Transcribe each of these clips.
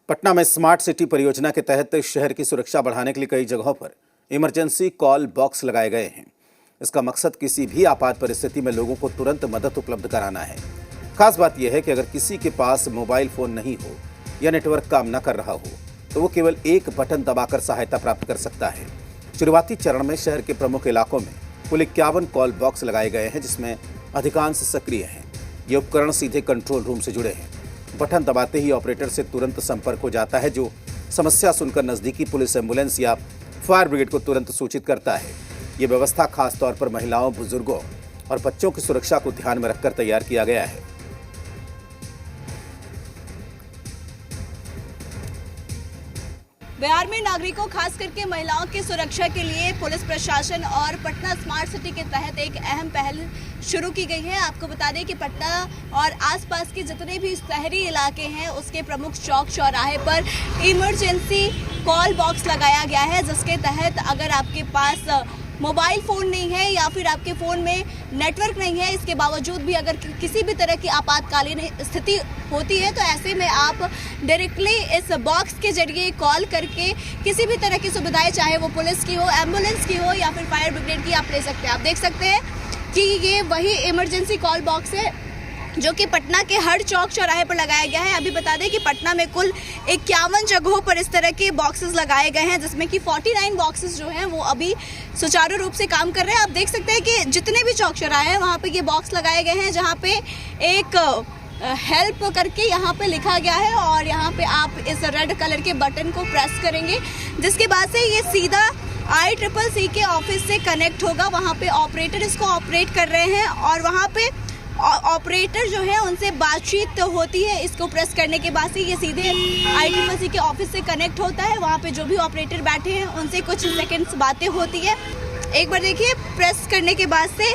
पटना में smart city परियोजना के तहत शहर की सुरक्षा बढ़ाने के लिए कई जगहों पर इमरजेंसी कॉल बॉक्स लगाए गए हैं। इसका मकसद किसी भी आपात परिस्थिति में लोगों को तुरंत मदद उपलब्ध कराना है। खास बात यह है कि अगर किसी के पास मोबाइल फोन नहीं हो या नेटवर्क काम न कर रहा हो तो वो केवल एक बटन दबाकर सहायता प्राप्त कर सकता है। शुरुआती चरण में शहर के प्रमुख इलाकों में कुल 51 कॉल बॉक्स लगाए गए हैं, जिसमें अधिकांश सक्रिय हैं। ये उपकरण सीधे कंट्रोल रूम से जुड़े हैं। बटन दबाते ही ऑपरेटर से तुरंत संपर्क हो जाता है, जो समस्या सुनकर नजदीकी पुलिस, एम्बुलेंस या फायर ब्रिगेड को तुरंत सूचित करता है। ये व्यवस्था खास तौर पर महिलाओं, बुजुर्गों और बच्चों की सुरक्षा को ध्यान में रखकर तैयार किया गया है। बिहार में नागरिकों, खास करके महिलाओं की सुरक्षा के लिए पुलिस प्रशासन और पटना स्मार्ट सिटी के तहत एक अहम पहल शुरू की गई है। आपको बता दें कि पटना और आसपास के जितने भी शहरी इलाके हैं उसके प्रमुख चौक चौराहे पर इमरजेंसी कॉल बॉक्स लगाया गया है, जिसके तहत अगर आपके पास मोबाइल फ़ोन नहीं है या फिर आपके फ़ोन में नेटवर्क नहीं है, इसके बावजूद भी अगर किसी भी तरह की आपातकालीन स्थिति होती है तो ऐसे में आप डायरेक्टली इस बॉक्स के जरिए कॉल करके किसी भी तरह की सुविधाएं, चाहे वो पुलिस की हो, एम्बुलेंस की हो या फिर फायर ब्रिगेड की, आप ले सकते हैं। आप देख सकते हैं कि ये वही इमरजेंसी कॉल बॉक्स है जो कि पटना के हर चौक चौराहे पर लगाया गया है। अभी बता दें कि पटना में कुल 51 जगहों पर इस तरह के बॉक्सेस लगाए गए हैं, जिसमें कि 49 बॉक्सेस जो हैं वो अभी सुचारू रूप से काम कर रहे हैं। आप देख सकते हैं कि जितने भी चौक चौराहे हैं वहाँ पे ये बॉक्स लगाए गए हैं, जहाँ पे एक हेल्प करके यहाँ पे लिखा गया है और यहाँ पे आप इस रेड कलर के बटन को प्रेस करेंगे, जिसके बाद से ये सीधा ICCC के ऑफिस से कनेक्ट होगा। वहाँ पे ऑपरेटर इसको ऑपरेट कर रहे हैं और वहाँ पे ऑपरेटर जो है उनसे बातचीत होती है। इसको प्रेस करने के बाद से ये सीधे ICCC के ऑफिस से कनेक्ट होता है। वहाँ पे जो भी ऑपरेटर बैठे हैं उनसे कुछ सेकंड्स बातें होती है। एक बार देखिए, प्रेस करने के बाद से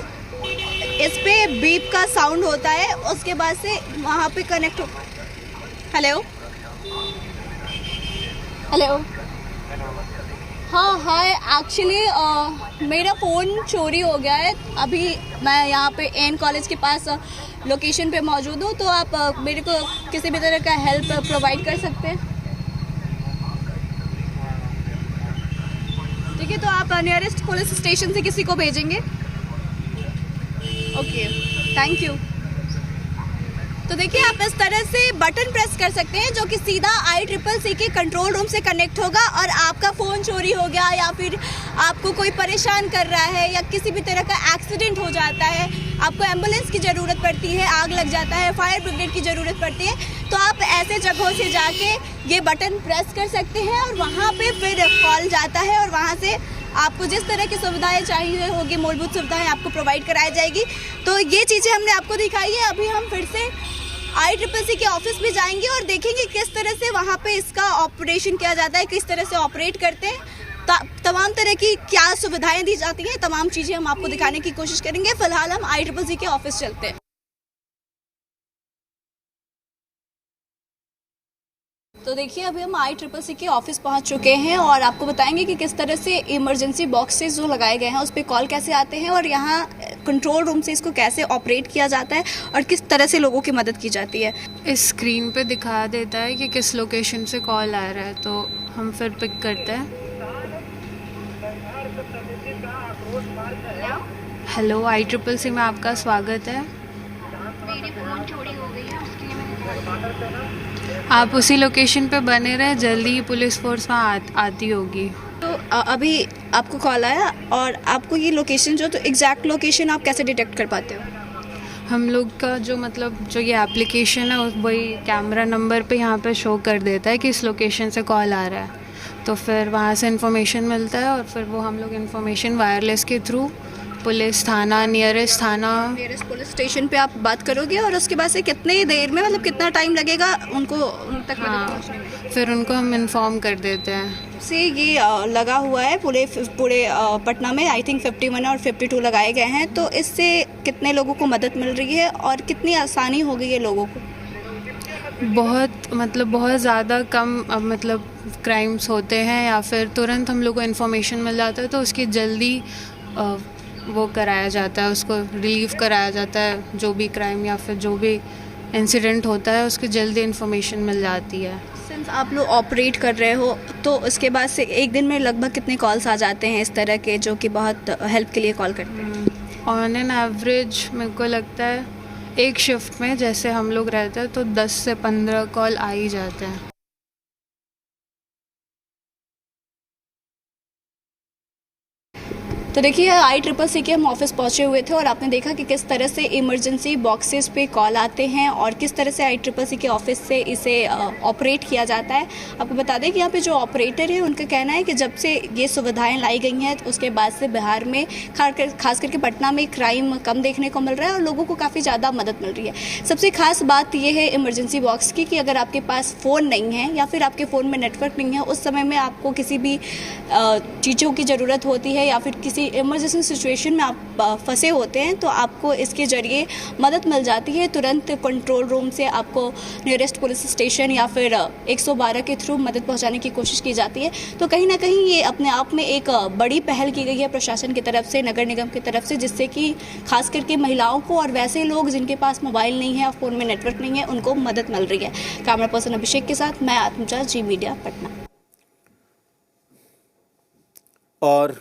इस पे बीप का साउंड होता है, उसके बाद से वहाँ पे कनेक्ट हो। हेलो हेलो, हाँ, एक्चुअली मेरा फ़ोन चोरी हो गया है। अभी मैं यहाँ पे एन कॉलेज के पास लोकेशन पे मौजूद हूँ, तो आप मेरे को किसी भी तरह का हेल्प प्रोवाइड कर सकते हैं? ठीक है, तो आप नियरेस्ट पुलिस स्टेशन से किसी को भेजेंगे? Okay, thank you. तो देखिए, आप इस तरह से बटन प्रेस कर सकते हैं जो कि सीधा ICCC के कंट्रोल रूम से कनेक्ट होगा। और आपका फ़ोन चोरी हो गया या फिर आपको कोई परेशान कर रहा है या किसी भी तरह का एक्सीडेंट हो जाता है, आपको एम्बुलेंस की ज़रूरत पड़ती है, आग लग जाता है, फायर ब्रिगेड की ज़रूरत पड़ती है, तो आप ऐसे जगहों से जाके ये बटन प्रेस कर सकते हैं और वहाँ पर फिर कॉल जाता है और वहाँ से आपको जिस तरह की सुविधाएं चाहिए होगी, मूलभूत सुविधाएं आपको प्रोवाइड कराई जाएगी। तो ये चीज़ें हमने आपको दिखाई है। अभी हम फिर से ICCC के ऑफिस में जाएंगे और देखेंगे किस तरह से वहाँ पे इसका ऑपरेशन किया जाता है, किस तरह से ऑपरेट करते हैं, तमाम तरह की क्या सुविधाएं दी जाती हैं, तमाम चीज़ें हम आपको दिखाने की कोशिश करेंगे। फिलहाल हम ICCC के ऑफिस चलते हैं। तो देखिए, अभी हम ICCC के ऑफिस पहुंच चुके हैं और आपको बताएंगे कि किस तरह से इमरजेंसी बॉक्सेस जो लगाए गए हैं उस पर कॉल कैसे आते हैं और यहाँ कंट्रोल रूम से इसको कैसे ऑपरेट किया जाता है और किस तरह से लोगों की मदद की जाती है। इस स्क्रीन पे दिखा देता है कि किस लोकेशन से कॉल आ रहा है, तो हम फिर पिक करते हैं। हेलो, ICCC में आपका स्वागत है। मेरी फ़ोन चोरी हो गई है, उसके लिए आप उसी लोकेशन पे बने रहे, जल्दी ही पुलिस फोर्स वहाँ आती होगी। तो अभी आपको कॉल आया और आपको ये लोकेशन जो, तो एग्जैक्ट लोकेशन आप कैसे डिटेक्ट कर पाते हो? हम लोग का जो ये एप्लीकेशन है वही कैमरा नंबर पे यहाँ पे शो कर देता है कि इस लोकेशन से कॉल आ रहा है, तो फिर वहाँ से इन्फॉर्मेशन मिलता है और फिर वो हम लोग इन्फॉर्मेशन वायरलेस के थ्रू पुलिस थाना, नियरेस्ट पुलिस स्टेशन पे आप बात करोगे और उसके बाद से कितने देर में, मतलब कितना टाइम लगेगा उनको उन तक मदद पहुंचने में? फिर उनको हम इन्फॉर्म कर देते हैं। से ये लगा हुआ है पूरे पटना में, आई थिंक 51 और 52 लगाए गए हैं। तो इससे कितने लोगों को मदद मिल रही है और कितनी आसानी हो गई है लोगों को? बहुत ज़्यादा कम क्राइम्स होते हैं या फिर तुरंत हम लोग को इन्फॉर्मेशन मिल जाता है, तो उसकी जल्दी वो कराया जाता है, उसको रिलीव कराया जाता है, जो भी क्राइम या फिर जो भी इंसिडेंट होता है उसकी जल्दी इन्फॉर्मेशन मिल जाती है। सिंस आप लोग ऑपरेट कर रहे हो तो उसके बाद से एक दिन में लगभग कितने कॉल्स आ जाते हैं इस तरह के जो कि बहुत हेल्प के लिए कॉल करते हैं? ऑन एन एवरेज मेरे को लगता है एक शिफ्ट में जैसे हम लोग रहते हैं तो 10 से 15 कॉल आ ही जाते हैं। तो देखिए ICCC के हम ऑफिस पहुंचे हुए थे और आपने देखा कि किस तरह से इमरजेंसी बॉक्सेस पे कॉल आते हैं और किस तरह से ICCC के ऑफिस से इसे ऑपरेट किया जाता है। आपको बता दें कि यहाँ पे जो ऑपरेटर है उनका कहना है कि जब से ये सुविधाएं लाई गई हैं तो उसके बाद से बिहार में खास करके पटना में क्राइम कम देखने को मिल रहा है और लोगों को काफ़ी ज़्यादा मदद मिल रही है। सबसे खास बात यह है इमरजेंसी बॉक्स की कि अगर आपके पास फ़ोन नहीं है या फिर आपके फ़ोन में नेटवर्क नहीं है, उस समय में आपको किसी भी चीज़ों की ज़रूरत होती है या फिर किसी इमरजेंसी सिचुएशन में आप फंसे होते हैं तो आपको इसके ज़रिए मदद मिल जाती है। तुरंत कंट्रोल रूम से आपको नियरेस्ट पुलिस स्टेशन या फिर 112 के थ्रू मदद पहुंचाने की कोशिश की जाती है। तो कहीं ना कहीं ये अपने आप में एक बड़ी पहल की गई है प्रशासन की तरफ से, नगर निगम की तरफ से, जिससे कि खास करके महिलाओं को और वैसे लोग जिनके पास मोबाइल नहीं है और फ़ोन में नेटवर्क नहीं है उनको मदद मिल रही है। कैमरा पर्सन अभिषेक के साथ मैं आत्मजा, जी मीडिया, पटना। और